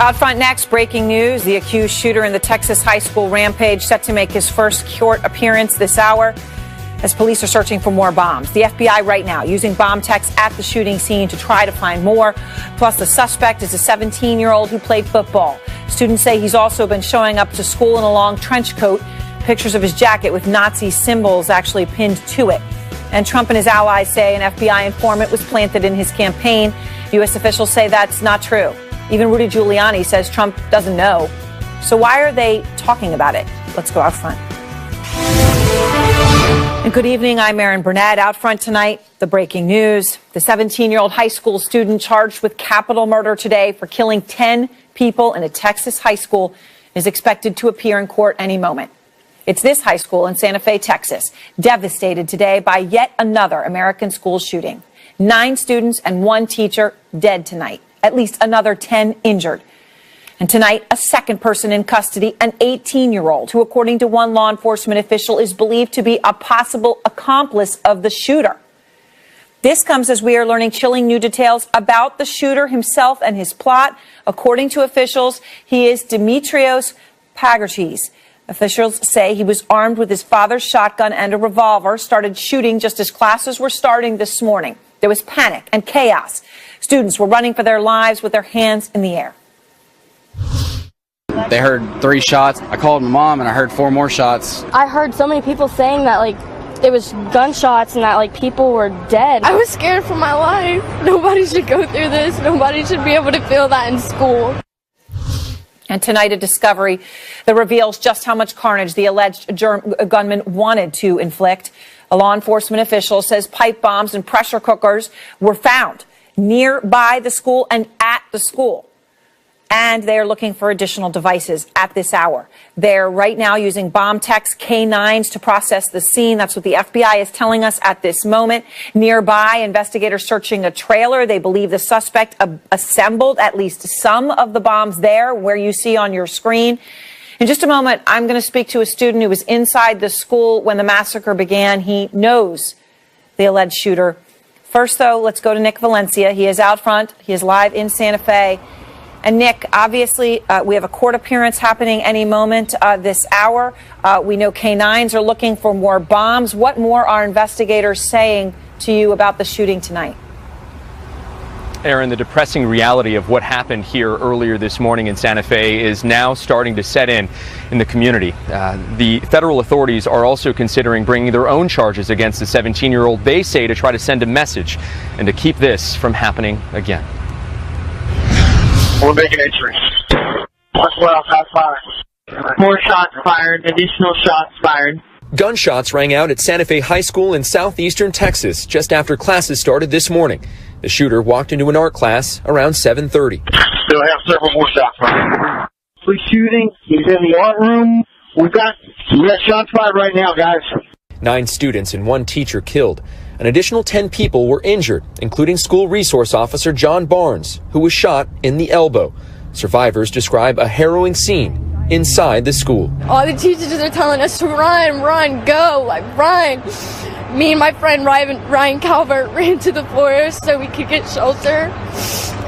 Out front next, breaking news. The accused shooter in the Texas high school rampage set to make his first court appearance this hour as police are searching for more bombs. The FBI right now using bomb techs at the shooting scene to try to find more. Plus, the suspect is a 17-year-old who played football. Students say he's also been showing up to school in a long trench coat. Pictures of his jacket with Nazi symbols actually pinned to it. And Trump and his allies say an FBI informant was planted in his campaign. U.S. officials say that's not true. Even Rudy Giuliani says Trump doesn't know. So why are they talking about it? Let's go out front. And good evening. I'm Erin Burnett. Out front tonight, the breaking news. The 17-year-old high school student charged with capital murder today for killing 10 people in a Texas high school is expected to appear in court any moment. It's this high school in Santa Fe, Texas, devastated today by yet another American school shooting. 9 students and 1 teacher dead tonight. At least another 10 injured. And tonight, a second person in custody, an 18-year-old who, according to one law enforcement official, is believed to be a possible accomplice of the shooter. This comes as we are learning chilling new details about the shooter himself and his plot. According to officials, he is Dimitrios Pagartis. Officials say he was armed with his father's shotgun and a revolver, started shooting just as classes were starting this morning. There was panic and chaos. Students were running for their lives with their hands in the air. They heard 3 shots. I called my mom and I heard 4 more shots. I heard so many people saying that it was gunshots and that people were dead. I was scared for my life. Nobody should go through this. Nobody should be able to feel that in school. And tonight, a discovery that reveals just how much carnage the alleged gunman wanted to inflict. A law enforcement official says pipe bombs and pressure cookers were found nearby the school and at the school. And they are looking for additional devices at this hour. They're right now using bomb techs, K9s to process the scene. That's what the FBI is telling us at this moment. Nearby, investigators searching a trailer. They believe the suspect assembled at least some of the bombs there where you see on your screen. In just a moment, I'm going to speak to a student who was inside the school when the massacre began. He knows the alleged shooter. First, though, let's go to Nick Valencia. He is out front. He is live in Santa Fe. And Nick, obviously, we have a court appearance happening any moment this hour. We know K9s are looking for more bombs. What more are investigators saying to you about the shooting tonight? Erin, the depressing reality of what happened here earlier this morning in Santa Fe is now starting to set in the community. The federal authorities are also considering bringing their own charges against the 17-year-old, they say, to try to send a message and to keep this from happening again. We're making entry. Well, shots fired. More shots fired, additional shots fired. Gunshots rang out at Santa Fe High School in southeastern Texas just after classes started this morning. The shooter walked into an art class around 7:30. Still have several more shots fired. Police shooting. He's in the art room. We got shots fired right now, guys. 9 students and 1 teacher killed. An additional 10 people were injured, including school resource officer John Barnes, who was shot in the elbow. Survivors describe a harrowing scene inside the school. All the teachers are telling us to run, go, run. Me and my friend Ryan Calvert ran to the forest so we could get shelter.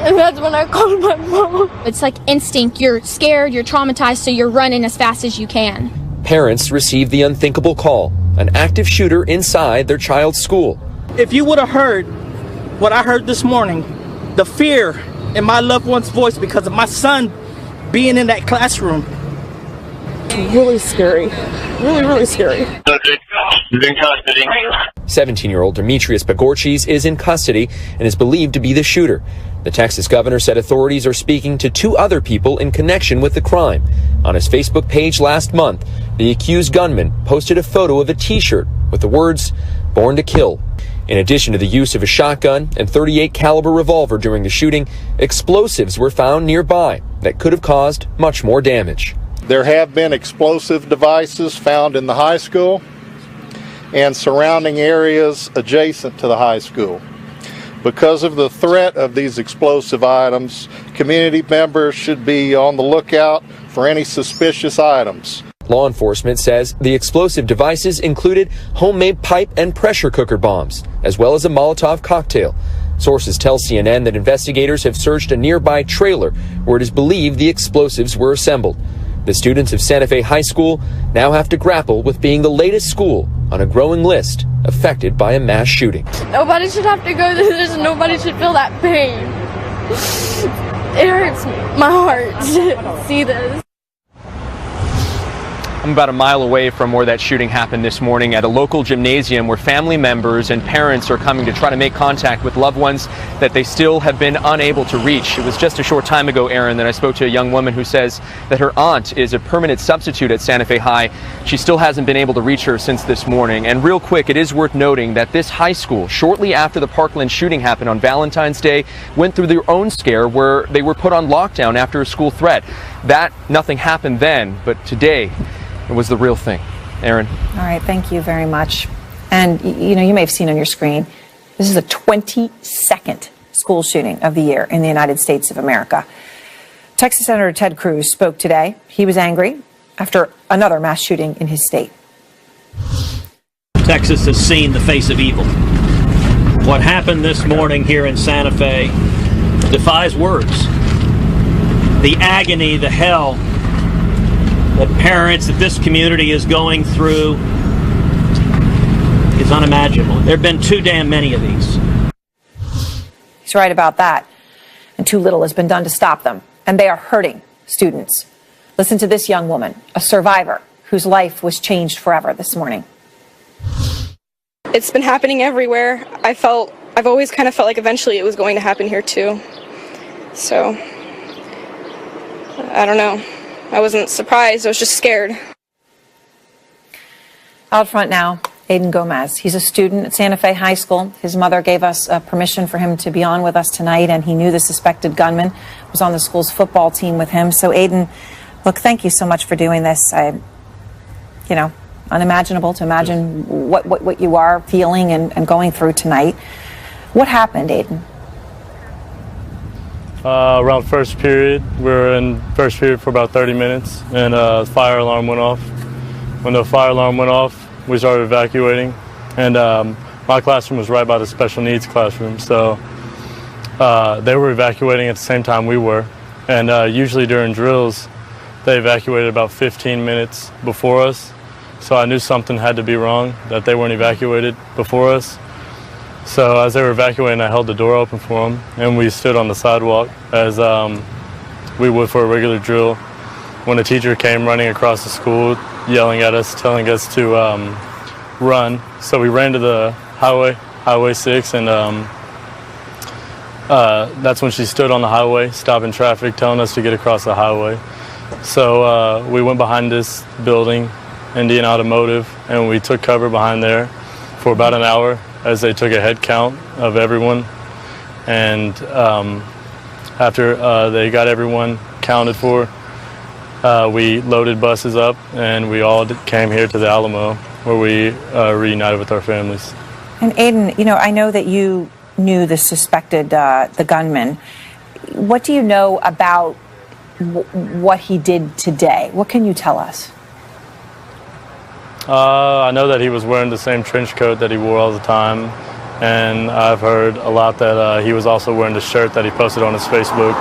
And that's when I called my mom. It's like instinct. You're scared, you're traumatized, so you're running as fast as you can. Parents received the unthinkable call, an active shooter inside their child's school. If you would have heard what I heard this morning, the fear in my loved one's voice because of my son being in that classroom, really scary. Really scary. 17-year-old Dimitrios Pagartis is in custody and is believed to be the shooter. The Texas governor said authorities are speaking to 2 other people in connection with the crime. On his Facebook page last month, the accused gunman posted a photo of a T-shirt with the words, "Born to Kill." In addition to the use of a shotgun and .38 caliber revolver during the shooting, explosives were found nearby that could have caused much more damage. There have been explosive devices found in the high school and surrounding areas adjacent to the high school. Because of the threat of these explosive items, community members should be on the lookout for any suspicious items. Law enforcement says the explosive devices included homemade pipe and pressure cooker bombs, as well as a Molotov cocktail. Sources tell CNN that investigators have searched a nearby trailer where it is believed the explosives were assembled. The students of Santa Fe High School now have to grapple with being the latest school on a growing list affected by a mass shooting. Nobody should have to go through this, and nobody should feel that pain. It hurts my heart to see this. I'm about a mile away from where that shooting happened this morning at a local gymnasium where family members and parents are coming to try to make contact with loved ones that they still have been unable to reach. It was just a short time ago, Erin, that I spoke to a young woman who says that her aunt is a permanent substitute at Santa Fe High. She still hasn't been able to reach her since this morning. And real quick, it is worth noting that this high school, shortly after the Parkland shooting happened on Valentine's Day, went through their own scare where they were put on lockdown after a school threat. Nothing happened then, but today, it was the real thing. Erin. All right, thank you very much. And, you know, you may have seen on your screen, this is the 22nd school shooting of the year in the United States of America. Texas Senator Ted Cruz spoke today. He was angry after another mass shooting in his state. Texas has seen the face of evil. What happened this morning here in Santa Fe defies words. The agony, the hell that parents, that this community is going through is unimaginable. There have been too damn many of these. He's right about that. And too little has been done to stop them. And they are hurting students. Listen to this young woman, a survivor whose life was changed forever this morning. It's been happening everywhere. I've always kind of felt like eventually it was going to happen here too. So, I don't know. I wasn't surprised, I was just scared. Out front now, Aiden Gomez. He's a student at Santa Fe High School. His mother gave us permission for him to be on with us tonight, and he knew the suspected gunman was on the school's football team with him. So Aiden, look, thank you so much for doing this. Unimaginable to imagine what you are feeling and going through tonight. What happened, Aiden? Around first period, we were in first period for about 30 minutes, and the fire alarm went off. When the fire alarm went off, we started evacuating, and my classroom was right by the special needs classroom, so they were evacuating at the same time we were. And usually during drills, they evacuated about 15 minutes before us, so I knew something had to be wrong, that they weren't evacuated before us. So as they were evacuating, I held the door open for them, and we stood on the sidewalk as we would for a regular drill. When a teacher came running across the school, yelling at us, telling us to run. So we ran to the Highway 6, and that's when she stood on the highway, stopping traffic, telling us to get across the highway. So we went behind this building, Indian Automotive, and we took cover behind there for about an hour as they took a head count of everyone. And after they got everyone counted for, we loaded buses up, and we all came here to the Alamo, where we reunited with our families. And Aiden, I know that you knew the suspected, the gunman. What do you know about what he did today? What can you tell us? I know that he was wearing the same trench coat that he wore all the time, and I've heard a lot that he was also wearing the shirt that he posted on his Facebook.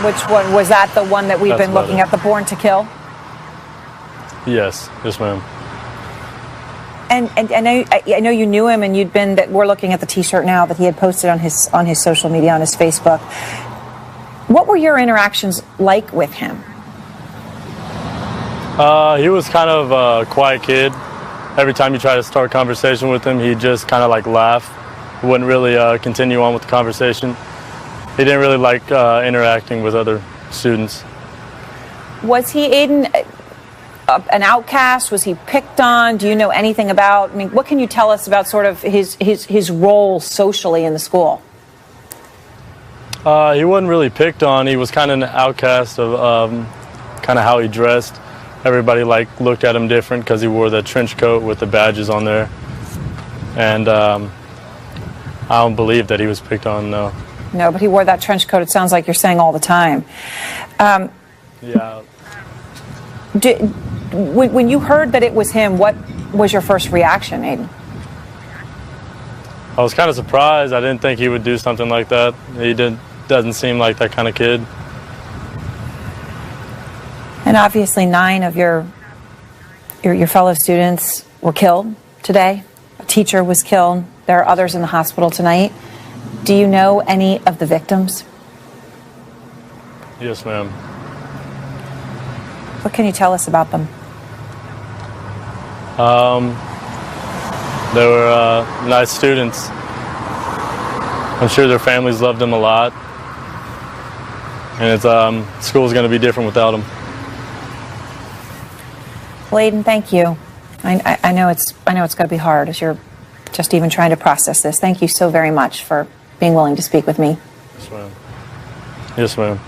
Which one? Was that the one that we've been looking at, the Born to Kill? Yes, ma'am. And I know you knew him, and you'd been, that we're looking at the T-shirt now that he had posted on his social media, on his Facebook. What were your interactions like with him? He was kind of a quiet kid. Every time you try to start a conversation with him, he'd just kind of like laugh. He wouldn't really continue on with the conversation. He didn't really like interacting with other students. Was he, Aiden, an outcast? Was he picked on? Do you know anything about, what can you tell us about sort of his role socially in the school? He wasn't really picked on. He was kind of an outcast of kind of how he dressed. Everybody looked at him different because he wore the trench coat with the badges on there. And I don't believe that he was picked on, no. No, but he wore that trench coat, it sounds like you're saying, all the time. Yeah. When you heard that it was him, what was your first reaction, Aiden? I was kind of surprised. I didn't think he would do something like that. He doesn't seem like that kind of kid. And obviously 9 of your fellow students were killed today. A teacher was killed. There are others in the hospital tonight. Do you know any of the victims? Yes, ma'am. What can you tell us about them? They were nice students. I'm sure their families loved them a lot. And it's, school's going to be different without them. Well, Aiden, thank you. I know it's going to be hard as you're just even trying to process this. Thank you so very much for being willing to speak with me. Yes, ma'am. Yes, ma'am.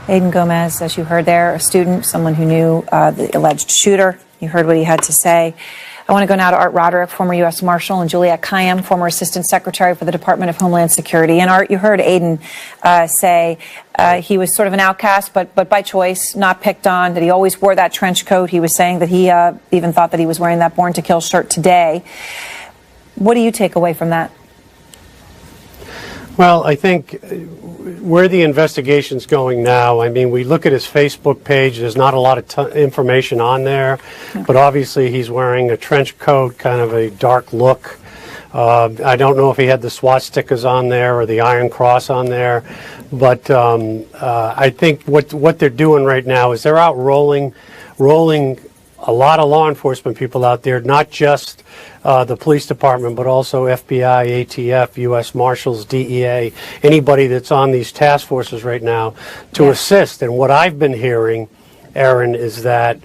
Aiden Gomez, as you heard there, a student, someone who knew the alleged shooter. You heard what he had to say. I want to go now to Art Roderick, former U.S. Marshal, and Juliette Kayyem, former Assistant Secretary for the Department of Homeland Security. And Art, you heard Aiden say he was sort of an outcast, but by choice, not picked on, that he always wore that trench coat. He was saying that he even thought that he was wearing that Born to Kill shirt today. What do you take away from that? Well, I think where the investigation's going now, I mean, we look at his Facebook page, there's not a lot of information on there, but obviously he's wearing a trench coat, kind of a dark look. I don't know if he had the swastikas on there or the Iron Cross on there, but I think what they're doing right now is they're out rolling a lot of law enforcement people out there, not just the police department, but also FBI, ATF, U.S. Marshals, DEA, anybody that's on these task forces right now to assist. And what I've been hearing, Erin, is that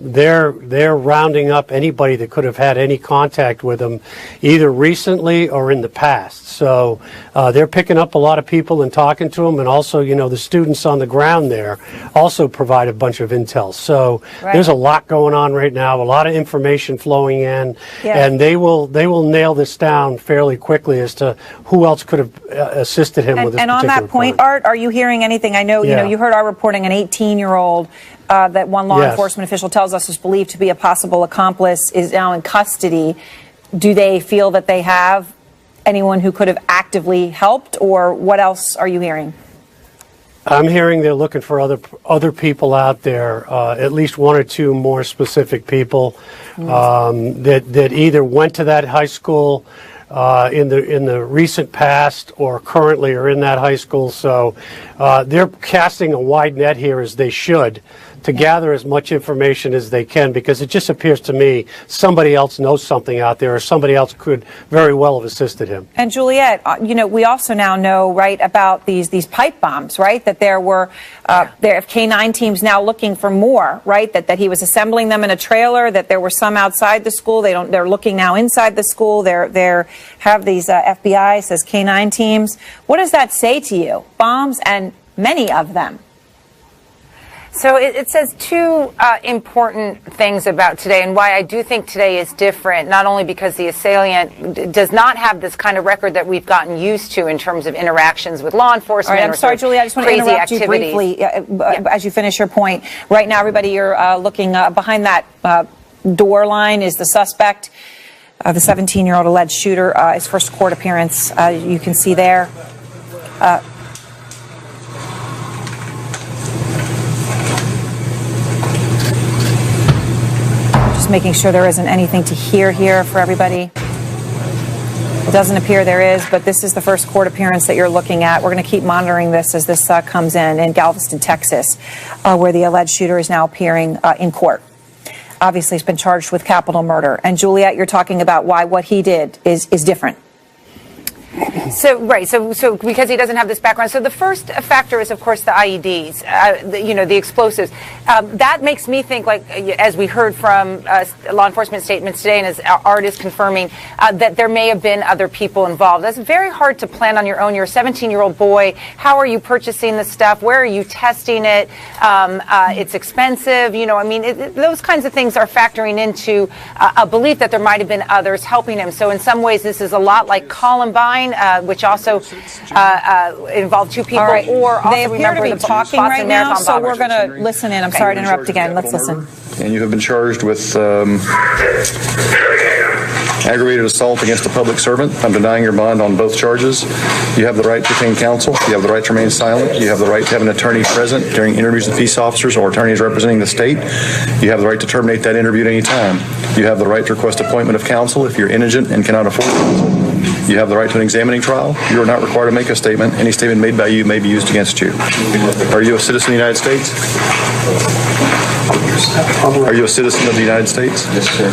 they're rounding up anybody that could have had any contact with him, either recently or in the past. So they're picking up a lot of people and talking to them, and also, you know, the students on the ground there also provide a bunch of intel. So there's a lot going on right now, a lot of information flowing in, and they will nail this down fairly quickly as to who else could have assisted him with this particular And on that point, Art, are you hearing anything? I know, you know, you heard our reporting, an 18-year-old that one law enforcement official tells us is believed to be a possible accomplice is now in custody. Do they feel that they have anyone who could have actively helped, or what else are you hearing? I'm hearing they're looking for other people out there, at least 1 or 2 more specific people that either went to that high school in the recent past or currently are in that high school. So they're casting a wide net here, as they should, to gather as much information as they can, because it just appears to me somebody else knows something out there, or somebody else could very well have assisted him. And Juliette, you know, we also now know, right, about these pipe bombs, right, that there were there are K-9 teams now looking for more, right, that he was assembling them in a trailer, that there were some outside the school. They're looking now inside the school. They're have these FBI says K-9 teams. What does that say to you? Bombs, and many of them. So it says 2 important things about today, and why I do think today is different, not only because the assailant does not have this kind of record that we've gotten used to in terms of interactions with law enforcement. All right, I'm sorry, Julie, I just want to interrupt you briefly as you finish your point. Right now, everybody, you're looking behind that door line is the suspect, the 17-year-old alleged shooter, his first court appearance. You can see there. Making sure there isn't anything to hear here for everybody. It doesn't appear there is, but this is the first court appearance that you're looking at. We're going to keep monitoring this as this comes in Galveston, Texas, where the alleged shooter is now appearing in court. Obviously, he's been charged with capital murder. And Juliette, you're talking about why what he did is different. So because he doesn't have this background. So the first factor is, of course, the IEDs, the explosives. That makes me think, like, as we heard from law enforcement statements today, and as Art is confirming, that there may have been other people involved. That's very hard to plan on your own. You're a 17-year-old boy. How are you purchasing the stuff? Where are you testing it? It's expensive. You know, I mean, those kinds of things are factoring into a belief that there might have been others helping him. So in some ways, this is a lot like Columbine, which also involved 2 people. All right. Or also they appear to be talking right now, so we're going to listen in. I'm sorry to interrupt again. Let's listen. and you have been charged with aggravated assault against a public servant. I'm denying your bond on both charges. You have the right to obtain counsel. You have the right to remain silent. You have the right to have an attorney present during interviews with peace officers or attorneys representing the state. You have the right to terminate that interview at any time. You have the right to request appointment of counsel if you're indigent and cannot afford counsel. You have the right to an examining trial. You are not required to make a statement. Any statement made by you may be used against you. Are you a citizen of the United States? Are you a citizen of the United States? Yes, sir.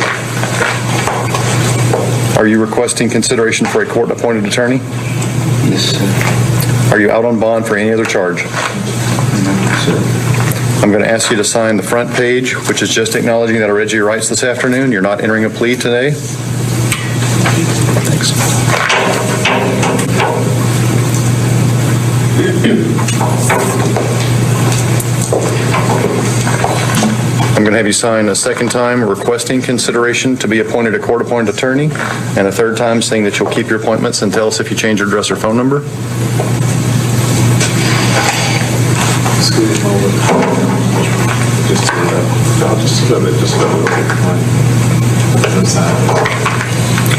Are you requesting consideration for a court-appointed attorney? Yes, sir. Are you out on bond for any other charge? No, sir. I'm going to ask you to sign the front page, which is just acknowledging that I read you your rights this afternoon. You're not entering a plea today. Thanks. I'm going to have you sign a second time requesting consideration to be appointed a court-appointed attorney, and a third time saying that you'll keep your appointments and tell us if you change your address or phone number.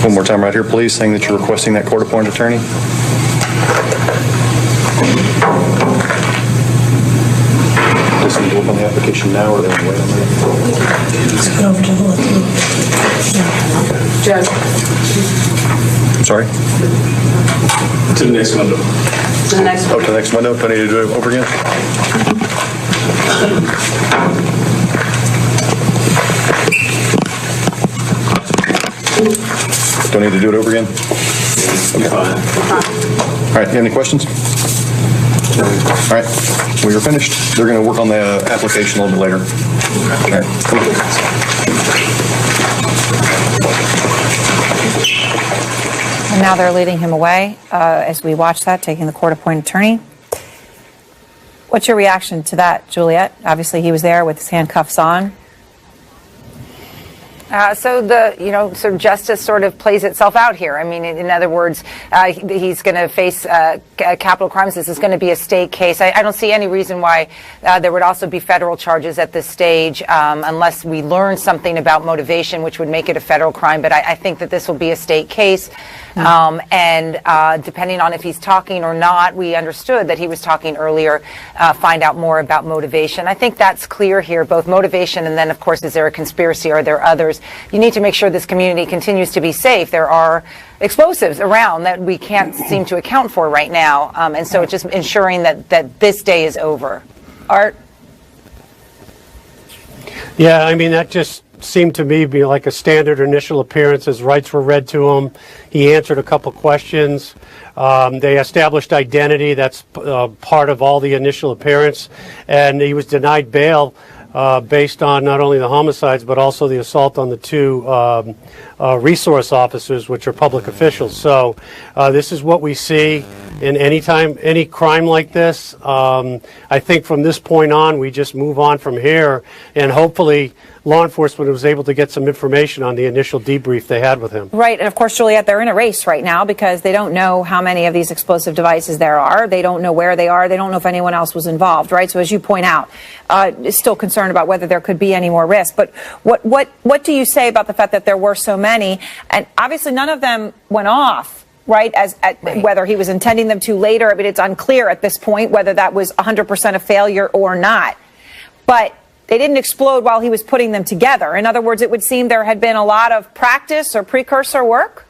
One more time right here, please, saying that you're requesting that court-appointed attorney. Does he look on the application now, or they want to wait on that? Let's go over to the left. Judge. I'm sorry? To the next window. To the next one. Oh, to the next window? Do I need to do it over again? Do I need to do it over again? Okay. All right, any questions? All right, we are finished. They're going to work on the application a little bit later. All right. And now they're leading him away as we watch that, taking the court-appointed attorney. What's your reaction to that, Juliet? Obviously, he was there with his handcuffs on. So justice sort of plays itself out here. I mean, in other words, he's going to face capital crimes. This is going to be a state case. I don't see any reason why there would also be federal charges at this stage, unless we learn something about motivation, which would make it a federal crime. But I think that this will be a state case. And depending on if he's talking or not, we understood that he was talking earlier, find out more about motivation. I think that's clear here, both motivation and then, of course, is there a conspiracy? Are there others? You need to make sure this community continues to be safe. There are explosives around that we can't seem to account for right now. And so it's just ensuring that this day is over. Art? Yeah, I mean, that just seemed to me be like a standard initial appearance. His rights were read to him. He answered a couple questions. They established identity. That's part of all the initial appearance. And he was denied bail based on not only the homicides, but also the assault on the two resource officers, which are public officials. So this is what we see in any crime like this. I think from this point on, we just move on from here, and hopefully law enforcement was able to get some information on the initial debrief they had with him. Right, and of course, Juliet, they're in a race right now because they don't know how many of these explosive devices there are. They don't know where they are. They don't know if anyone else was involved, right? So as you point out, still concerned about whether there could be any more risk. But what do you say about the fact that there were so many? And obviously none of them went off, right? Whether he was intending them to later, I mean, it's unclear at this point whether that was 100% a failure or not. But they didn't explode while he was putting them together. In other words, it would seem there had been a lot of practice or precursor work.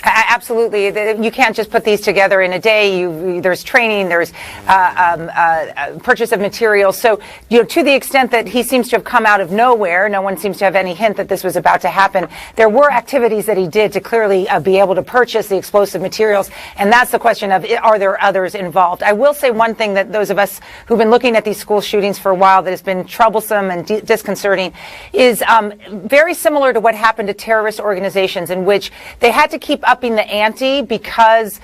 Absolutely. You can't just put these together in a day. There's training, there's purchase of materials. So, to the extent that he seems to have come out of nowhere, no one seems to have any hint that this was about to happen. There were activities that he did to clearly be able to purchase the explosive materials. And that's the question of, are there others involved? I will say one thing that those of us who've been looking at these school shootings for a while that has been troublesome and disconcerting is very similar to what happened to terrorist organizations, in which they had to keep upping the ante because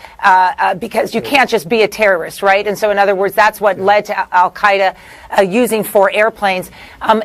you can't just be a terrorist, right? And so, in other words, that's what led to Al-Qaeda using 4 airplanes.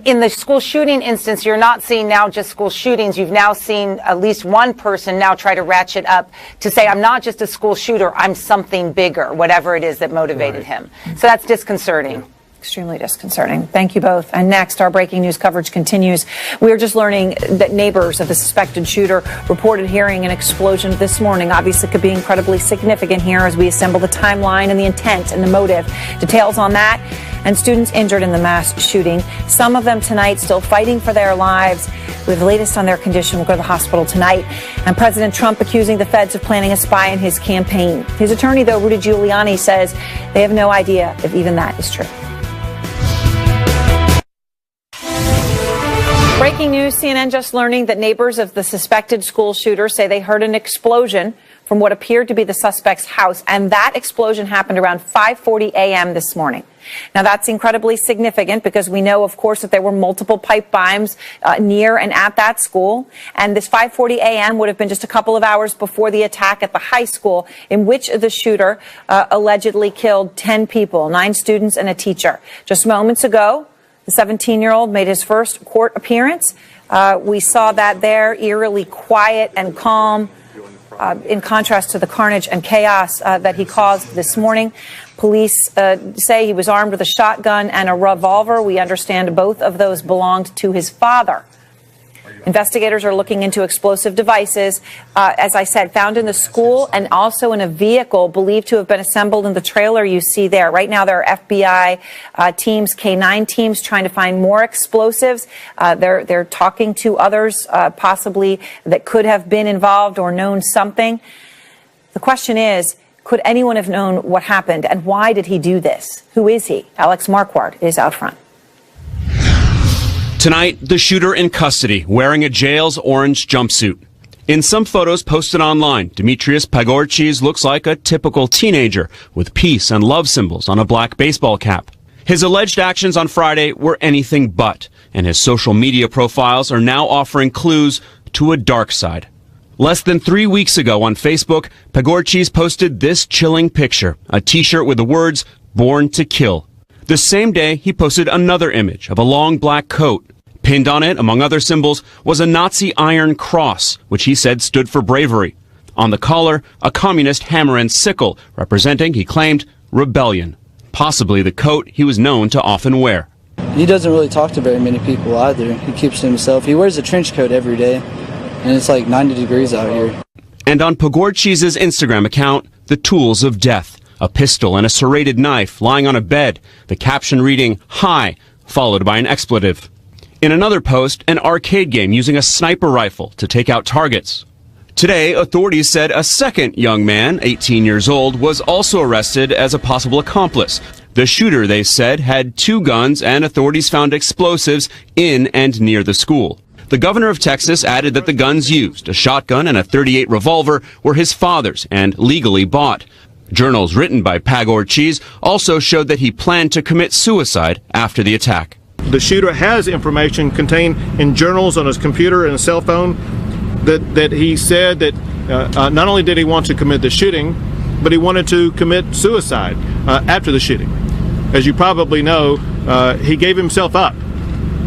In the school shooting instance, you're not seeing now just school shootings. You've now seen at least one person now try to ratchet up to say, I'm not just a school shooter, I'm something bigger, whatever it is that motivated him. So that's disconcerting. Extremely disconcerting. Thank you both. And next, our breaking news coverage continues. We are just learning that neighbors of the suspected shooter reported hearing an explosion this morning. Obviously, could be incredibly significant here as we assemble the timeline and the intent and the motive. Details on that and students injured in the mass shooting. Some of them tonight still fighting for their lives. We have the latest on their condition. We'll go to the hospital tonight. And President Trump accusing the feds of planning a spy in his campaign. His attorney, though, Rudy Giuliani, says they have no idea if even that is true. Breaking news, CNN just learning that neighbors of the suspected school shooter say they heard an explosion from what appeared to be the suspect's house, and that explosion happened around 5:40 a.m. this morning. Now, that's incredibly significant because we know, of course, that there were multiple pipe bombs near and at that school, and this 5:40 a.m. would have been just a couple of hours before the attack at the high school in which the shooter allegedly killed 10 people, 9 students and a teacher. Just moments ago, the 17-year-old made his first court appearance. We saw that there, eerily quiet and calm, in contrast to the carnage and chaos that he caused this morning. Police say he was armed with a shotgun and a revolver. We understand both of those belonged to his father. Investigators are looking into explosive devices, as I said, found in the school and also in a vehicle believed to have been assembled in the trailer you see there. Right now, there are FBI teams, K-9 teams, trying to find more explosives. They're talking to others, possibly that could have been involved or known something. The question is, could anyone have known what happened, and why did he do this? Who is he? Alex Marquardt is out front. Tonight, the shooter in custody, wearing a jail's orange jumpsuit. In some photos posted online, Demetrius Pagorchis looks like a typical teenager with peace and love symbols on a black baseball cap. His alleged actions on Friday were anything but, and his social media profiles are now offering clues to a dark side. Less than 3 weeks ago on Facebook, Pagorchis posted this chilling picture, a t-shirt with the words, "Born to Kill." The same day, he posted another image of a long black coat. Pinned on it, among other symbols, was a Nazi iron cross, which he said stood for bravery. On the collar, a communist hammer and sickle, representing, he claimed, rebellion. Possibly the coat he was known to often wear. He doesn't really talk to very many people either. He keeps to himself. He wears a trench coat every day, and it's like 90 degrees out here. And on Pagorchis' Instagram account, the tools of death. A pistol and a serrated knife lying on a bed, the caption reading, "Hi," followed by an expletive. In another post, an arcade game using a sniper rifle to take out targets. Today, authorities said a second young man, 18 years old, was also arrested as a possible accomplice. The shooter, they said, had 2 guns, and authorities found explosives in and near the school. The governor of Texas added that the guns used, a shotgun and a .38 revolver, were his father's and legally bought. Journals written by Pagorchis also showed that he planned to commit suicide after the attack. The shooter has information contained in journals on his computer and a cell phone that he said that not only did he want to commit the shooting, but he wanted to commit suicide after the shooting. As you probably know, he gave himself up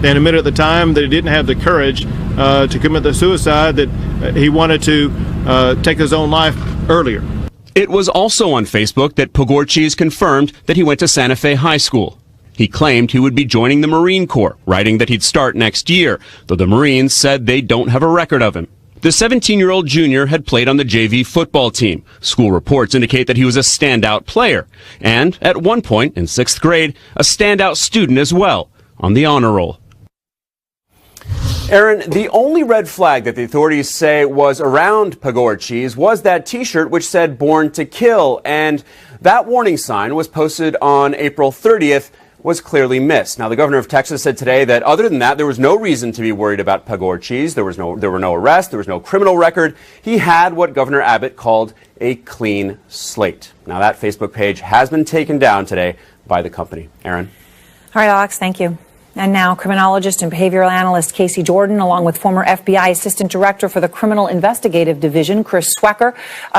and admitted at the time that he didn't have the courage to commit the suicide, that he wanted to take his own life earlier. It was also on Facebook that Pagorchis confirmed that he went to Santa Fe High School. He claimed he would be joining the Marine Corps, writing that he'd start next year, though the Marines said they don't have a record of him. The 17-year-old junior had played on the JV football team. School reports indicate that he was a standout player, and at one point in 6th grade, a standout student as well, on the honor roll. Erin, the only red flag that the authorities say was around Pagorchis was that T-shirt which said "Born to Kill," and that warning sign was posted on April 30th, was clearly missed. Now, the governor of Texas said today that other than that, there was no reason to be worried about Pagorchis. There were no arrests. There was no criminal record. He had what Governor Abbott called a clean slate. Now, that Facebook page has been taken down today by the company. Erin. All right, Alex, thank you. And now, criminologist and behavioral analyst Casey Jordan, along with former FBI Assistant Director for the Criminal Investigative Division, Chris Swecker.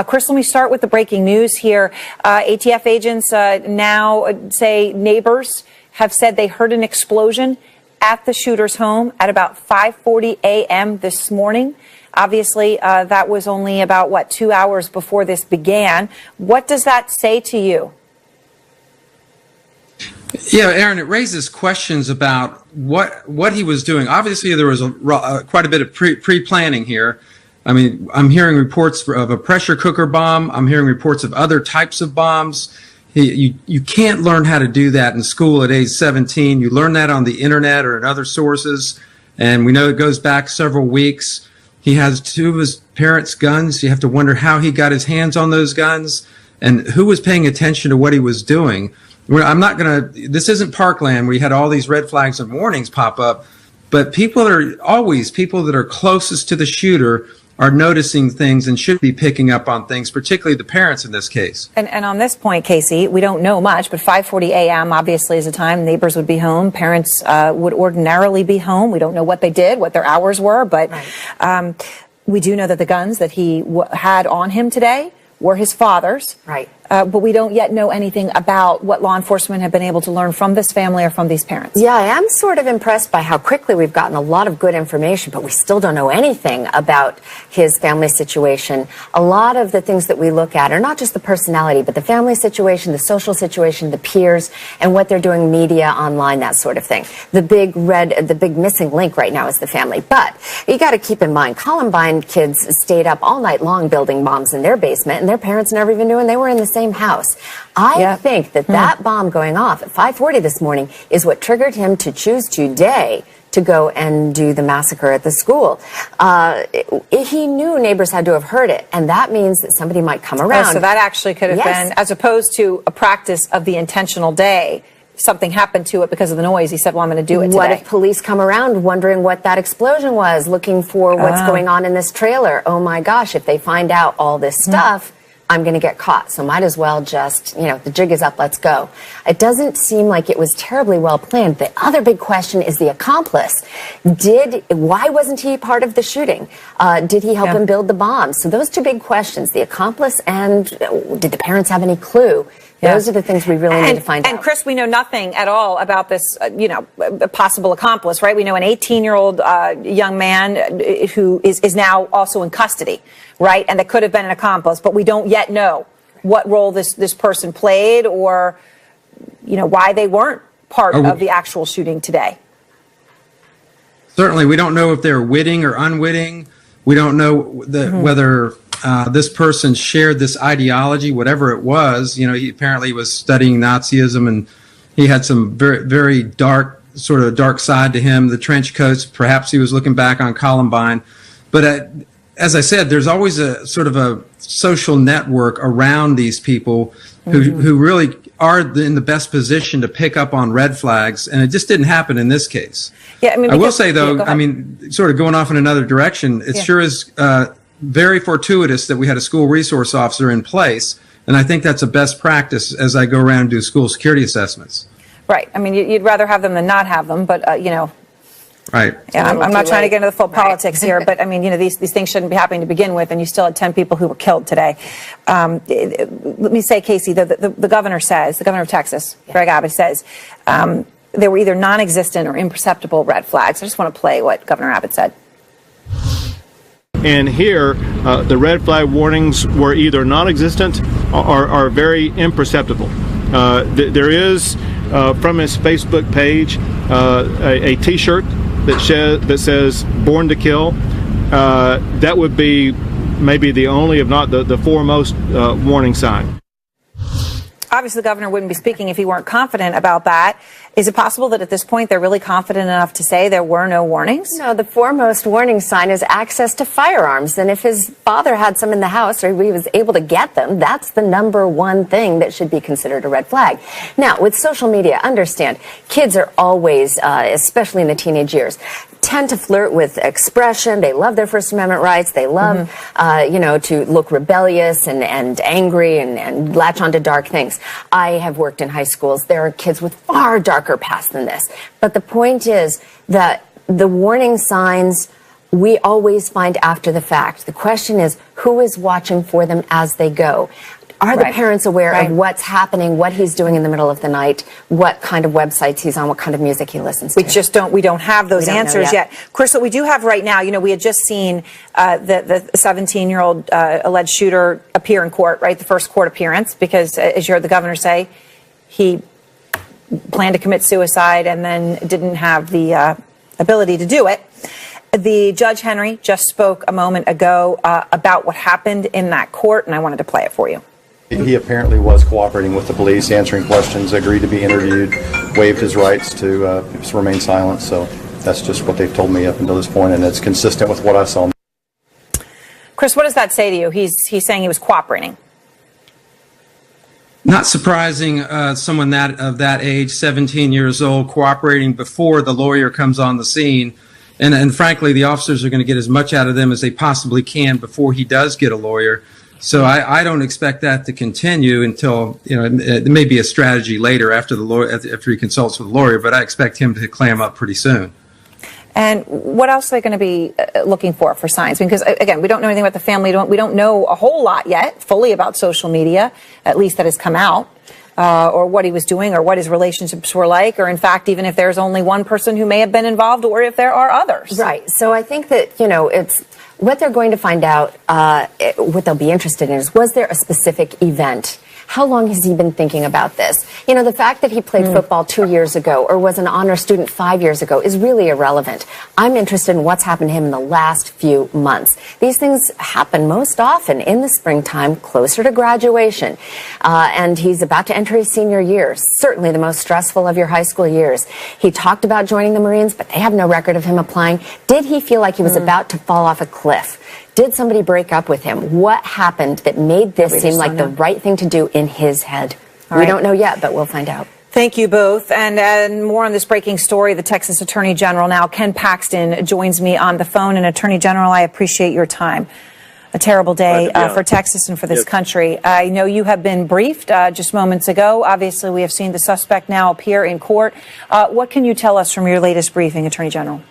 Chris, let me start with the breaking news here. ATF agents now say neighbors have said they heard an explosion at the shooter's home at about 5:40 a.m. this morning. Obviously, that was only about, 2 hours before this began. What does that say to you? Yeah, Erin, it raises questions about what he was doing. Obviously, there was quite a bit of pre-planning here. I mean, I'm hearing reports of a pressure cooker bomb. I'm hearing reports of other types of bombs. You can't learn how to do that in school at age 17. You learn that on the internet or in other sources. And we know it goes back several weeks. He has 2 of his parents' guns. You have to wonder how he got his hands on those guns and who was paying attention to what he was doing. This isn't Parkland where you had all these red flags and warnings pop up, but people that are closest to the shooter are noticing things and should be picking up on things, particularly the parents in this case. And on this point, Casey, we don't know much, but 5:40 a.m. obviously is a time neighbors would be home. Parents would ordinarily be home. We don't know what they did, what their hours were, but we do know that the guns that he had on him today were his father's. Right. But we don't yet know anything about what law enforcement have been able to learn from this family or from these parents. Yeah, I am sort of impressed by how quickly we've gotten a lot of good information, but we still don't know anything about his family situation. A lot of the things that we look at are not just the personality, but the family situation, the social situation, the peers, and what they're doing media, online, that sort of thing. The big missing link right now is the family. But you got to keep in mind, Columbine kids stayed up all night long building bombs in their basement, and their parents never even knew, and they were in the same house. I think that bomb going off at 5:40 this morning is what triggered him to choose today to go and do the massacre at the school. He knew neighbors had to have heard it, and that means that somebody might come around. Oh, so that actually could have been, as opposed to a practice of the intentional day, something happened to it because of the noise. He said, well, I'm going to do it today. What if police come around wondering what that explosion was, looking for what's going on in this trailer? Oh my gosh, if they find out all this stuff, I'm going to get caught. So might as well just, the jig is up, let's go. It doesn't seem like it was terribly well planned. The other big question is the accomplice. Why wasn't he part of the shooting? Did he help him build the bomb? So those 2 big questions, the accomplice and did the parents have any clue? Those are the things we really need to find out. And Chris, we know nothing at all about this, possible accomplice, right? We know an 18-year-old young man who is now also in custody, right? And that could have been an accomplice, but we don't yet know what role this person played or, why they weren't part of the actual shooting today. Certainly, we don't know if they're witting or unwitting. We don't know whether this person shared this ideology, whatever it was. He apparently was studying Nazism, and he had some very, very dark side to him. The trench coats, perhaps he was looking back on Columbine. But as I said, there's always a sort of a social network around these people who really are in the best position to pick up on red flags, and it just didn't happen in this case. Yeah, I will say, though, sort of going off in another direction, it sure is very fortuitous that we had a school resource officer in place, and I think that's a best practice as I go around and do school security assessments. Right. I mean, you'd rather have them than not have them, but, Right. Yeah, I'm not trying to get into the full politics here, but I mean, these things shouldn't be happening to begin with, and you still had 10 people who were killed today. Let me say, Casey, the governor says, the governor of Texas, Greg Abbott says, there were either non-existent or imperceptible red flags. I just want to play what Governor Abbott said. And here, the red flag warnings were either non-existent or very imperceptible. There is, from his Facebook page, a T-shirt that says "Born to Kill." That would be maybe the only, if not the foremost, warning sign. Obviously, the governor wouldn't be speaking if he weren't confident about that. Is it possible that at this point they're really confident enough to say there were no warnings? No, the foremost warning sign is access to firearms. And if his father had some in the house or he was able to get them, that's the #1 thing that should be considered a red flag. Now, with social media, understand, kids are always, especially in the teenage years, tend to flirt with expression. They love their First Amendment rights. They love, to look rebellious and angry and latch onto dark things. I have worked in high schools. There are kids with far darker past than this. But the point is that the warning signs we always find after the fact. The question is, who is watching for them as they go? Are the parents aware of what's happening, what he's doing in the middle of the night, what kind of websites he's on, what kind of music he listens to? We don't have those answers yet. Chris, what we do have right now, we had just seen the 17-year-old alleged shooter appear in court, right? The first court appearance, because as you heard the governor say, he planned to commit suicide and then didn't have the ability to do it. The Judge Henry just spoke a moment ago about what happened in that court, and I wanted to play it for you. He apparently was cooperating with the police, answering questions, agreed to be interviewed, waived his rights to remain silent. So that's just what they've told me up until this point, and it's consistent with what I saw. Chris, what does that say to you? He's saying he was cooperating. Not surprising, someone of that age, 17 years old, cooperating before the lawyer comes on the scene. And frankly, the officers are going to get as much out of them as they possibly can before he does get a lawyer. So I don't expect that to continue until, it may be a strategy later after he consults with the lawyer, but I expect him to clam up pretty soon. And what else are they going to be looking for signs? Because, again, we don't know anything about the family. We don't know a whole lot yet fully about social media, at least that has come out, or what he was doing or what his relationships were like, or, in fact, even if there's only one person who may have been involved or if there are others. Right. So I think that, it's what they're going to find out, what they'll be interested in is, was there a specific event? How long has he been thinking about this? The fact that he played football 2 years ago or was an honor student 5 years ago is really irrelevant. I'm interested in what's happened to him in the last few months. These things happen most often in the springtime, closer to graduation. And he's about to enter his senior year, certainly the most stressful of your high school years. He talked about joining the Marines, but they have no record of him applying. Did he feel like he was about to fall off a cliff? Did somebody break up with him? What happened that made this seem like the right thing to do in his head? We don't know yet, but we'll find out. Thank you both. And more on this breaking story. The Texas Attorney General now, Ken Paxton, joins me on the phone. And Attorney General, I appreciate your time. A terrible day for Texas and for this country. I know you have been briefed just moments ago. Obviously, we have seen the suspect now appear in court. What can you tell us from your latest briefing, Attorney General?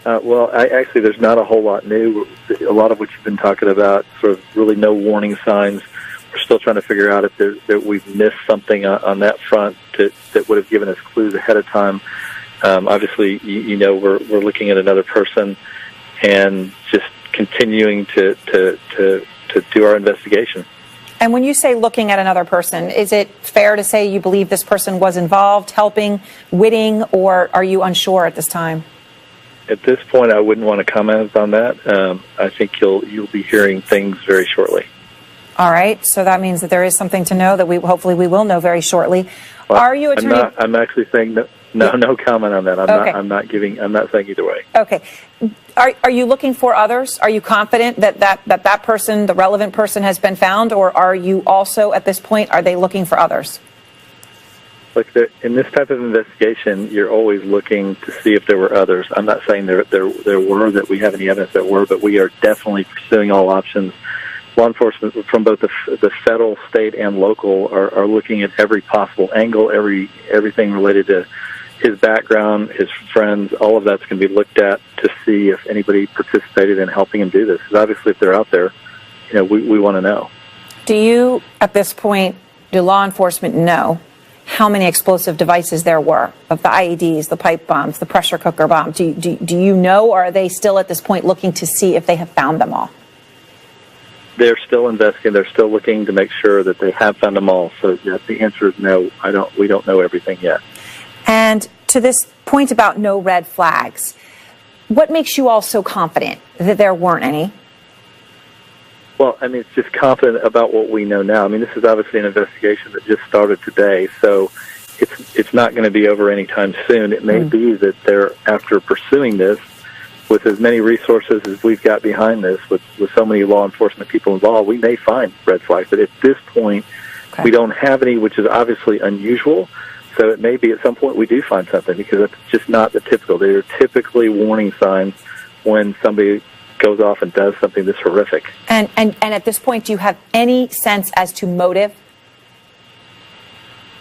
Well, actually, there's not a whole lot new. A lot of what you've been talking about, sort of really no warning signs. We're still trying to figure out if we've missed something on that front that would have given us clues ahead of time. Obviously, we're looking at another person and just continuing to do our investigation. And when you say looking at another person, is it fair to say you believe this person was involved, helping, witting, or are you unsure at this time? At this point, I wouldn't want to comment on that. I think you'll be hearing things very shortly. All right. So that means that there is something to know that hopefully we will know very shortly. Well, are you Attorney? I'm actually saying no comment on that. I'm not saying either way. Okay. Are you looking for others? Are you confident that person, the relevant person, has been found, or are you also at this point, are they looking for others? Look, in this type of investigation, you're always looking to see if there were others. I'm not saying there were, that we have any evidence there were, but we are definitely pursuing all options. Law enforcement from both the federal, state, and local are looking at every possible angle, everything related to his background, his friends. All of that's going to be looked at to see if anybody participated in helping him do this. Because obviously, if they're out there, we want to know. Do you, at this point, do law enforcement know how many explosive devices there were, of the IEDs, the pipe bombs, the pressure cooker bomb? Do you know, or are they still at this point looking to see if they have found them all? They're still investigating. They're still looking to make sure that they have found them all. So yes, the answer is no. We don't know everything yet. And to this point about no red flags, what makes you all so confident that there weren't any? Well, it's just confident about what we know now. This is obviously an investigation that just started today, so it's not going to be over anytime soon. It may be that they're, after pursuing this, with as many resources as we've got behind this, with so many law enforcement people involved, we may find red flags. But at this point, we don't have any, which is obviously unusual. So it may be at some point we do find something, because it's just not the typical. They are typically warning signs when somebody goes off and does something this horrific. And at this point, do you have any sense as to motive?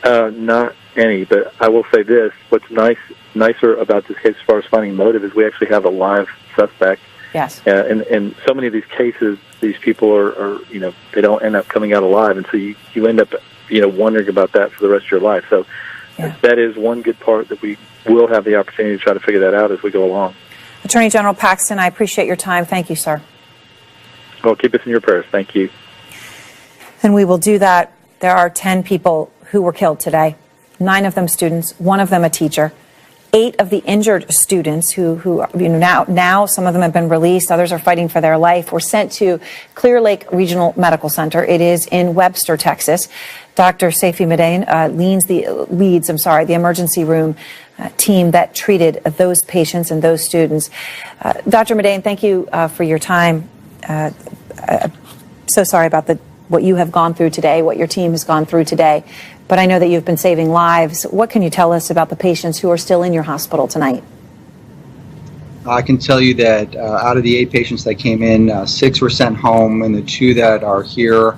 Not any, but I will say this. What's nicer about this case as far as finding motive is we actually have a live suspect. Yes. And so many of these cases, these people are they don't end up coming out alive, and so you end up, wondering about that for the rest of your life. So that is one good part, that we will have the opportunity to try to figure that out as we go along. Attorney General Paxton, I appreciate your time. Thank you, sir. Well, keep us in your prayers. Thank you. And we will do that. There are 10 people who were killed today. 9 of them students, 1 of them a teacher. 8 of the injured students who now some of them have been released, others are fighting for their life, were sent to Clear Lake Regional Medical Center. It is in Webster, Texas. Dr. Saifi Madain leads the emergency room team that treated those patients and those students. Dr. Madain, thank you for your time. So sorry about what you have gone through today, what your team has gone through today. But I know that you've been saving lives. What can you tell us about the patients who are still in your hospital tonight? I can tell you that out of the 8 patients that came in, 6 were sent home, and the 2 that are here,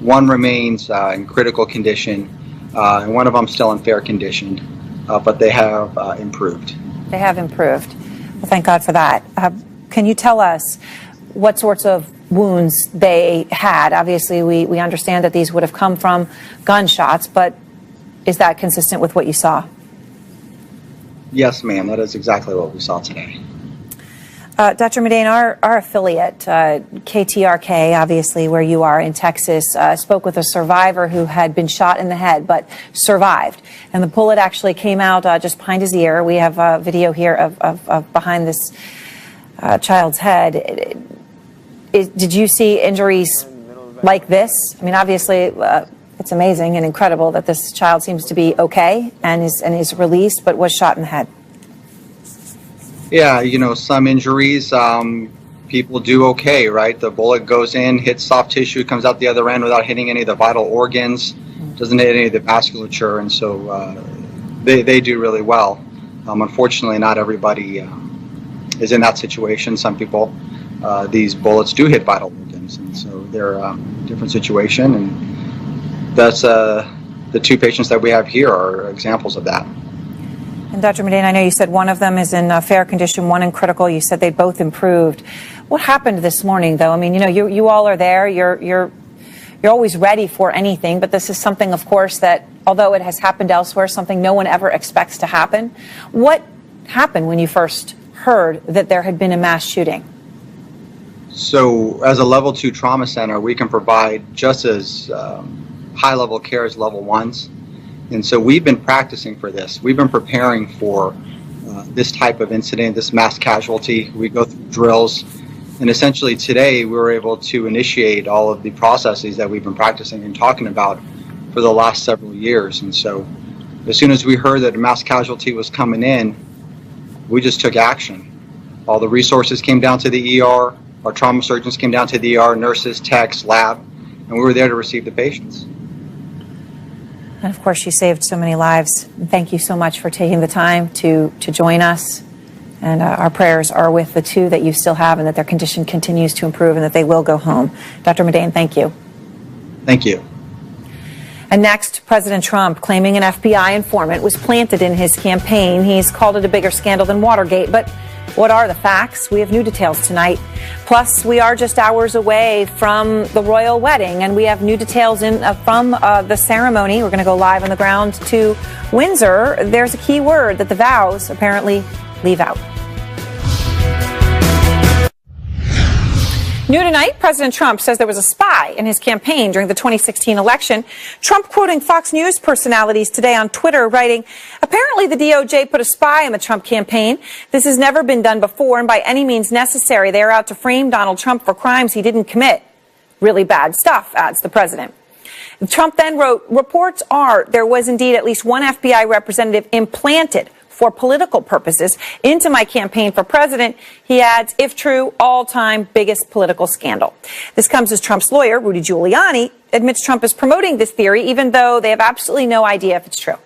1 remains in critical condition, and 1 of them still in fair condition, but they have improved. They have improved. Well, thank God for that. Can you tell us what sorts of wounds they had? Obviously, we understand that these would have come from gunshots, but is that consistent with what you saw? Yes, ma'am. That is exactly what we saw today. Dr. Madain, our affiliate, KTRK, obviously where you are in Texas, spoke with a survivor who had been shot in the head but survived. And the bullet actually came out just behind his ear. We have a video here of behind this child's head. Did you see injuries like this? I mean, obviously, it's amazing and incredible that this child seems to be okay and is released, but was shot in the head. Yeah, some injuries, people do okay, right? The bullet goes in, hits soft tissue, comes out the other end without hitting any of the vital organs, doesn't hit any of the vasculature, and so they do really well. Unfortunately, not everybody is in that situation. Some people, these bullets do hit vital organs, and so they're a different situation, and that's the 2 patients that we have here are examples of that. And Dr. Madain, I know you said 1 of them is in fair condition, 1 in critical. You said they both improved. What happened this morning, though? I mean, you all are there. You're always ready for anything, but this is something, of course, that although it has happened elsewhere, something no one ever expects to happen. What happened when you first heard that there had been a mass shooting? So, as a level 2 trauma center, we can provide just as high-level care as level 1s. And so we've been practicing for this. We've been preparing for this type of incident, this mass casualty. We go through drills. And essentially today we were able to initiate all of the processes that we've been practicing and talking about for the last several years. And so as soon as we heard that a mass casualty was coming in, we just took action. All the resources came down to the ER. Our trauma surgeons came down to the ER, nurses, techs, lab, and we were there to receive the patients. And of course, you saved so many lives. Thank you so much for taking the time to join us. And our prayers are with the 2 that you still have, and that their condition continues to improve and that they will go home. Dr. Madain, thank you. Thank you. And next, President Trump claiming an FBI informant was planted in his campaign. He's called it a bigger scandal than Watergate, but what are the facts? We have new details tonight. Plus, we are just hours away from the royal wedding, and we have new details from the ceremony. We're going to go live on the ground to Windsor. There's a key word that the vows apparently leave out. New tonight, President Trump says there was a spy in his campaign during the 2016 election. Trump quoting Fox News personalities today on Twitter, writing, apparently the DOJ put a spy on the Trump campaign. This has never been done before, and by any means necessary, they are out to frame Donald Trump for crimes he didn't commit. Really bad stuff, adds the president. Trump then wrote, reports are there was indeed at least 1 FBI representative implanted for political purposes into my campaign for president. He adds, if true, all-time biggest political scandal. This comes as Trump's lawyer, Rudy Giuliani, admits Trump is promoting this theory, even though they have absolutely no idea if it's true.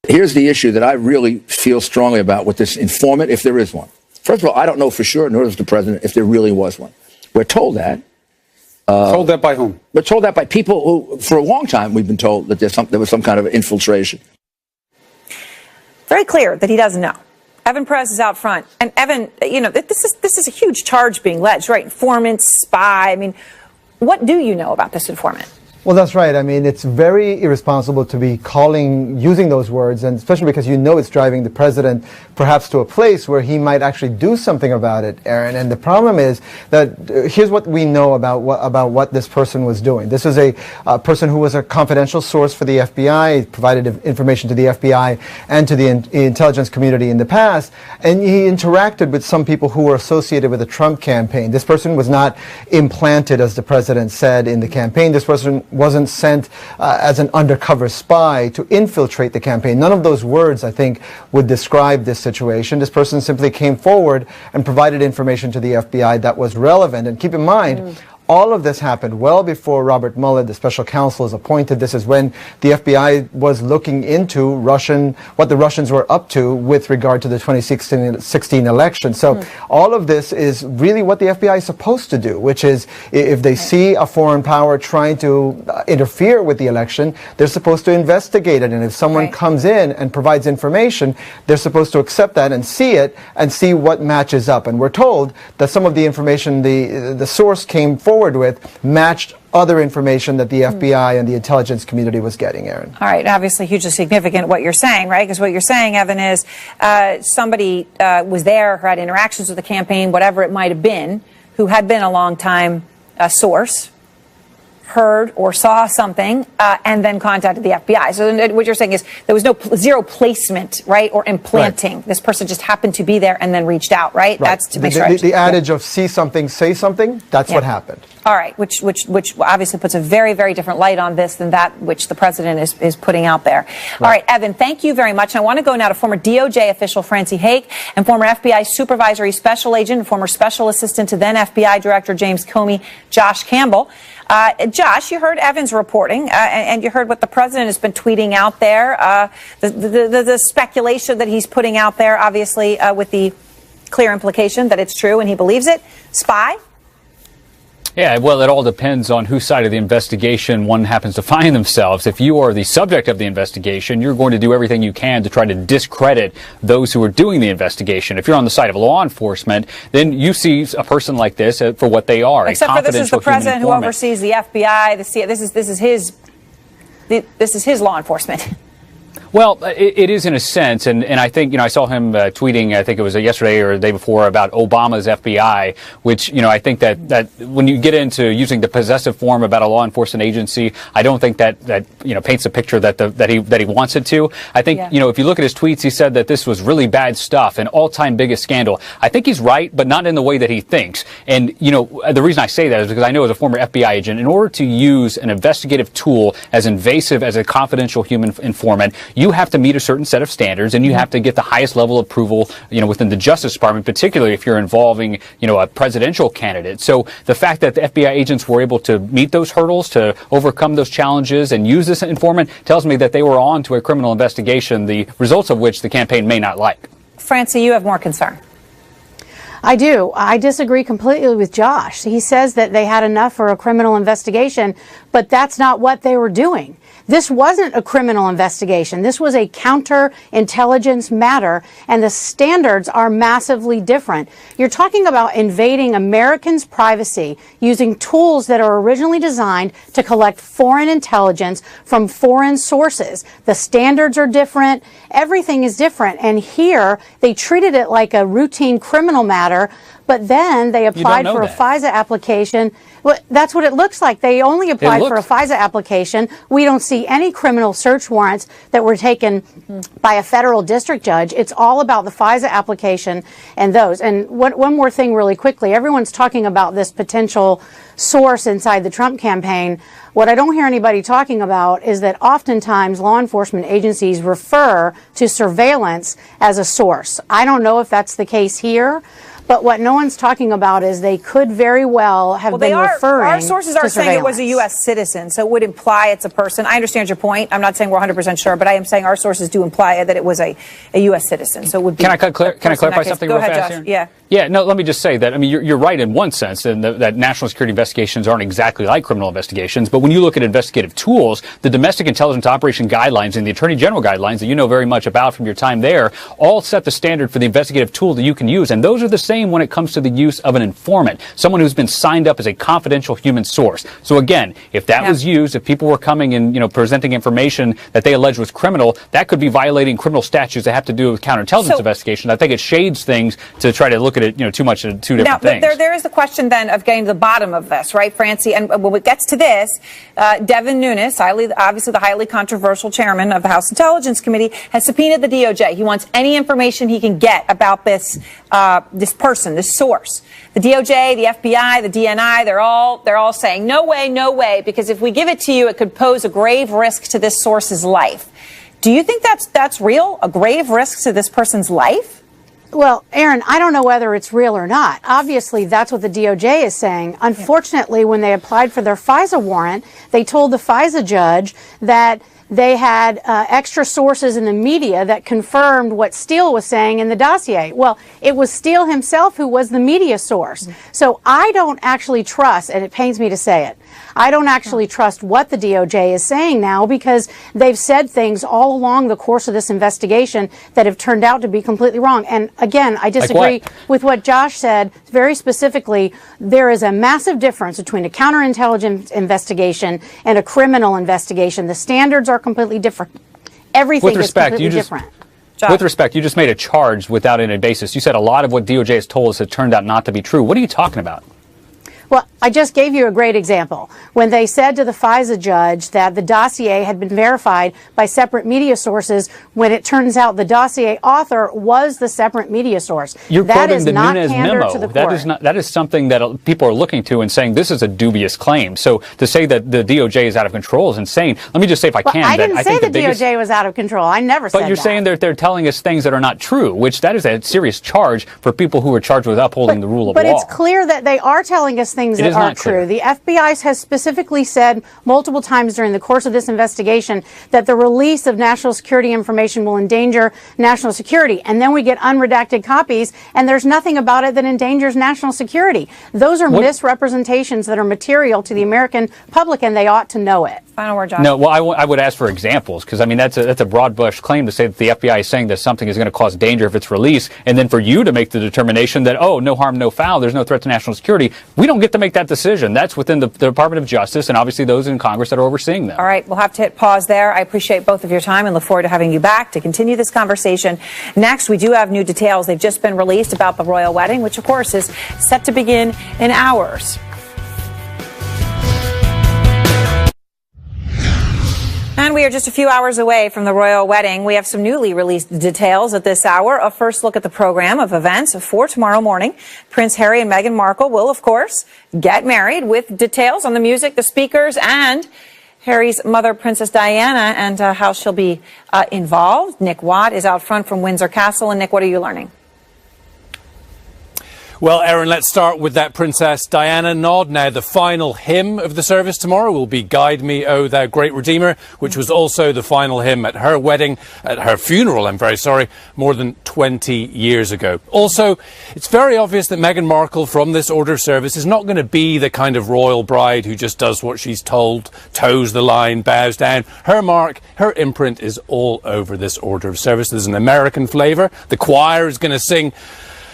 Here's the issue that I really feel strongly about with this informant, if there is one. First of all, I don't know for sure, nor does the president, if there really was one. We're told that. Told that by whom? We're told that by people who, for a long time, we've been told that there was some kind of infiltration. Very clear that he doesn't know. Evan Perez is out front. And Evan, this is a huge charge being alleged, right? Informant, spy. I mean, what do you know about this informant? Well, that's right. I mean, it's very irresponsible to be using those words, and especially because you know it's driving the president perhaps to a place where he might actually do something about it, Erin. And the problem is that here's what we know about what this person was doing. This is a person who was a confidential source for the FBI, provided information to the FBI and to the intelligence community in the past, and he interacted with some people who were associated with the Trump campaign. This person was not implanted, as the president said, in the campaign. This person wasn't sent as an undercover spy to infiltrate the campaign. None of those words, I think, would describe this situation. This person simply came forward and provided information to the FBI that was relevant. And keep in mind, all of this happened well before Robert Mueller, the special counsel, is appointed. This is when the FBI was looking into what the Russians were up to with regard to the 2016 election. So all of this is really what the FBI is supposed to do, which is if they see a foreign power trying to interfere with the election, they're supposed to investigate it. And if someone comes in and provides information, they're supposed to accept that and see it and see what matches up. And we're told that some of the information the source came forward with matched other information that the FBI and the intelligence community was getting, Erin. All right, obviously hugely significant what you're saying, right? Because what you're saying, Evan, is somebody was there who had interactions with the campaign, whatever it might have been, who had been a long-time source, heard or saw something, and then contacted the FBI. So what you're saying is there was zero placement, right, or implanting. Right. This person just happened to be there and then reached out, right? That's to make sure. The adage of see something, say something, that's what happened. All right, which obviously puts a very, very different light on this than that which the president is putting out there. Right. All right, Evan, thank you very much. I want to go now to former DOJ official Francie Hake and former FBI supervisory special agent and former special assistant to then FBI Director James Comey, Josh Campbell. Josh, you heard Evan's reporting, and you heard what the president has been tweeting out there, the speculation that he's putting out there, obviously, with the clear implication that it's true and he believes it. Spy? Yeah, well, it all depends on whose side of the investigation one happens to find themselves. If you are the subject of the investigation, you're going to do everything you can to try to discredit those who are doing the investigation. If you're on the side of law enforcement, then you see a person like this for what they are. Except for this is the president who oversees the FBI, the CIA. This is his law enforcement. Well, it is in a sense, and I think, I saw him tweeting, I think it was yesterday or the day before, about Obama's FBI, which, I think that when you get into using the possessive form about a law enforcement agency, I don't think that paints a picture that he wants it to. I think, if you look at his tweets, he said that this was really bad stuff, an all-time biggest scandal. I think he's right, but not in the way that he thinks. And, the reason I say that is because I know as a former FBI agent, in order to use an investigative tool as invasive as a confidential human informant, you have to meet a certain set of standards, and you have to get the highest level of approval, within the Justice Department, particularly if you're involving, a presidential candidate. So the fact that the FBI agents were able to meet those hurdles, to overcome those challenges, and use this informant tells me that they were on to a criminal investigation, the results of which the campaign may not like. Francie, you have more concern. I do. I disagree completely with Josh. He says that they had enough for a criminal investigation, but that's not what they were doing. This wasn't a criminal investigation. This was a counterintelligence matter, and the standards are massively different. You're talking about invading Americans' privacy using tools that are originally designed to collect foreign intelligence from foreign sources. The standards are different. Everything is different. And here, they treated it like a routine criminal matter, but then they applied for a FISA application. Well, that's what it looks like. They only applied for a FISA application. We don't see any criminal search warrants that were taken by a federal district judge. It's all about the FISA application and those. And one more thing really quickly. Everyone's talking about this potential source inside the Trump campaign. What I don't hear anybody talking about is that oftentimes law enforcement agencies refer to surveillance as a source. I don't know if that's the case here. But what no one's talking about is they could very well have been referring our sources are to saying it was a U.S. citizen, so it would imply it's a person. I understand your point. I'm not saying we're 100% sure, but I am saying our sources do imply that it was a U.S. citizen. So it would be. Can I clarify something real fast Josh. here? Yeah, no, let me just say that, you're right in one sense, that national security investigations aren't exactly like criminal investigations, but when you look at investigative tools, the Domestic Intelligence Operation Guidelines and the Attorney General Guidelines that you know very much about from your time there all set the standard for the investigative tool that you can use, and those are the same same when it comes to the use of an informant, someone who's been signed up as a confidential human source. So again, if that was used, if people were coming and, presenting information that they allege was criminal, that could be violating criminal statutes that have to do with counterintelligence investigation. I think it shades things to try to look at it, too much in two different things. Now, there is the question then of getting to the bottom of this, right, Francie? And when it gets to this, Devin Nunes, obviously the highly controversial chairman of the House Intelligence Committee, has subpoenaed the DOJ. He wants any information he can get about this person, this source. The DOJ, the FBI, the DNI, they're all saying, no way, because if we give it to you, it could pose a grave risk to this source's life. Do you think that's real? A grave risk to this person's life? Well, Erin, I don't know whether it's real or not. Obviously, that's what the DOJ is saying. Unfortunately, when they applied for their FISA warrant, they told the FISA judge that they had extra sources in the media that confirmed what Steele was saying in the dossier. Well, it was Steele himself who was the media source. So I don't actually trust, and it pains me to say it, I don't actually trust what the DOJ is saying now, because they've said things all along the course of this investigation that have turned out to be completely wrong. And again, I disagree with what Josh said. Very specifically, there is a massive difference between a counterintelligence investigation and a criminal investigation. The standards are completely different. Everything is completely different. With respect, you just made a charge without any basis. You said a lot of what DOJ has told us has turned out not to be true. What are you talking about? Well, I just gave you a great example. When they said to the FISA judge that the dossier had been verified by separate media sources, when it turns out the dossier author was the separate media source. You're that quoting is the not Nunes pander memo. to the That court. is not. That is something that people are looking to and saying this is a dubious claim. So to say that the DOJ is out of control is insane. Let me just say, if I can, I didn't say the biggest, DOJ was out of control. I never said that. But you're saying that they're telling us things that are not true, which that is a serious charge for people who are charged with upholding the rule of law. But it's clear that they are telling us things that aren't true. The FBI has specifically said multiple times during the course of this investigation that the release of national security information will endanger national security. And then we get unredacted copies, and there's nothing about it that endangers national security. Those are misrepresentations that are material to the American public, and they ought to know it. Final word, Josh. No, well, I would ask for examples, because, I mean, that's a broad brush claim to say that the FBI is saying that something is going to cause danger if it's released, and then for you to make the determination that, oh, no harm, no foul, there's no threat to national security. We don't get to make that decision. That's within the Department of Justice and obviously those in Congress that are overseeing them. All right, we'll have to hit pause there. I appreciate both of your time and look forward to having you back to continue this conversation. Next, we do have new details. They've just been released about the royal wedding, which, of course, is set to begin in hours. And we are just a few hours away from the royal wedding. We have some newly released details at this hour. A first look at the program of events for tomorrow morning. Prince Harry and Meghan Markle will, of course, get married, with details on the music, the speakers, and Harry's mother, Princess Diana, and how she'll be involved. Nick Watt is out front from Windsor Castle. And Nick, what are you learning? Well, Erin, let's start with that Princess Diana nod. Now, the final hymn of the service tomorrow will be Guide Me, O Thou Great Redeemer, which was also the final hymn at her wedding, at her funeral, I'm very sorry, more than 20 years ago. Also, it's very obvious that Meghan Markle from this order of service is not going to be the kind of royal bride who just does what she's told, toes the line, bows down. Her mark, her imprint is all over this order of service. There's an American flavour. The choir is going to sing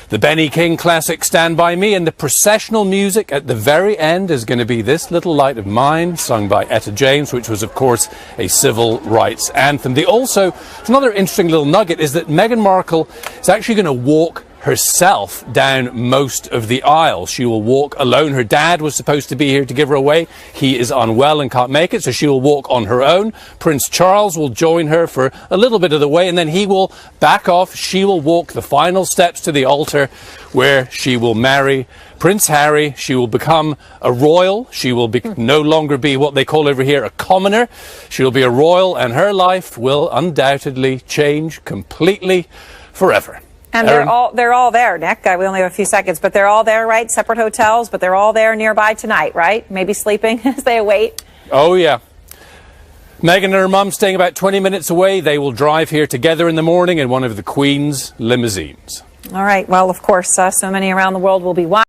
the Benny King classic Stand By Me, and the processional music at the very end is going to be This Little Light of Mine, sung by Etta James, which was, of course, a civil rights anthem. Another interesting little nugget is that Meghan Markle is actually going to walk herself down most of the aisle. She will walk alone. Her dad was supposed to be here to give her away. He is unwell and can't make it, so she will walk on her own. Prince Charles will join her for a little bit of the way, and then he will back off. She will walk the final steps to the altar where she will marry Prince Harry. She will become a royal. She will no longer be what they call over here a commoner. She will be a royal, and her life will undoubtedly change completely forever. And Erin? they're all there, Nick. We only have a few seconds, but they're all there, right? Separate hotels, but they're all there nearby tonight, right? Maybe sleeping as they await. Oh, yeah. Meghan and her mum staying about 20 minutes away. They will drive here together in the morning in one of the Queen's limousines. All right. Well, of course, so many around the world will be watching.